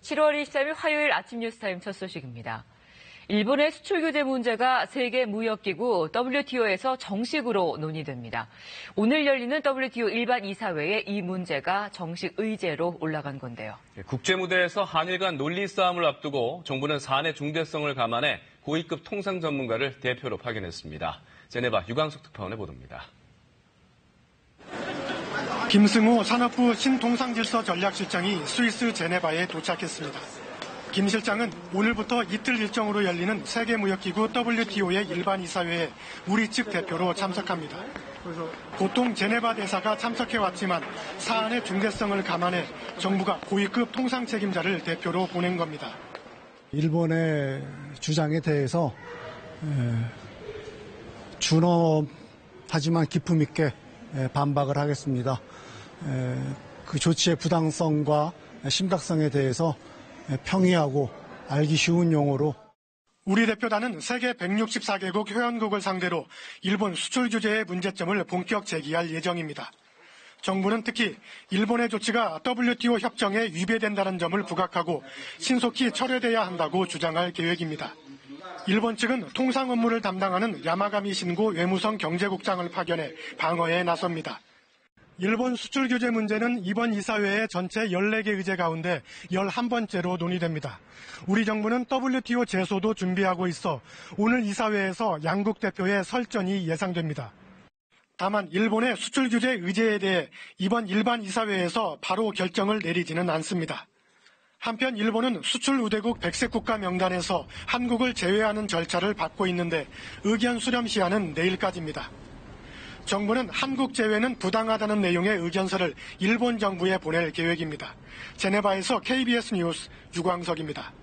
7월 23일 화요일 아침 뉴스타임 첫 소식입니다. 일본의 수출 규제 문제가 세계 무역기구 WTO에서 정식으로 논의됩니다. 오늘 열리는 WTO 일반 이사회에 이 문제가 정식 의제로 올라간 건데요. 국제 무대에서 한일 간 논리 싸움을 앞두고 정부는 사안의 중대성을 감안해 고위급 통상 전문가를 대표로 파견했습니다. 제네바 유광석 특파원의 보도입니다. 김승호 산업부 신통상질서 전략실장이 스위스 제네바에 도착했습니다. 김 실장은 오늘부터 이틀 일정으로 열리는 세계무역기구 WTO의 일반 이사회에 우리 측 대표로 참석합니다. 보통 제네바 대사가 참석해왔지만 사안의 중대성을 감안해 정부가 고위급 통상 책임자를 대표로 보낸 겁니다. 일본의 주장에 대해서 준엄하지만 기품 있게 반박을 하겠습니다. 그 조치의 부당성과 심각성에 대해서 평이하고 알기 쉬운 용어로 우리 대표단은 세계 164개국 회원국을 상대로 일본 수출 규제의 문제점을 본격 제기할 예정입니다. 정부는 특히 일본의 조치가 WTO 협정에 위배된다는 점을 부각하고 신속히 철회돼야 한다고 주장할 계획입니다. 일본 측은 통상 업무를 담당하는 야마가미 신고 외무성 경제국장을 파견해 방어에 나섭니다. 일본 수출 규제 문제는 이번 이사회의 전체 14개 의제 가운데 11번째로 논의됩니다. 우리 정부는 WTO 제소도 준비하고 있어 오늘 이사회에서 양국 대표의 설전이 예상됩니다. 다만 일본의 수출 규제 의제에 대해 이번 일반 이사회에서 바로 결정을 내리지는 않습니다. 한편 일본은 수출 우대국 100세 국가 명단에서 한국을 제외하는 절차를 밟고 있는데 의견 수렴 시한은 내일까지입니다. 정부는 한국 제외는 부당하다는 내용의 의견서를 일본 정부에 보낼 계획입니다. 제네바에서 KBS 뉴스 유광석입니다.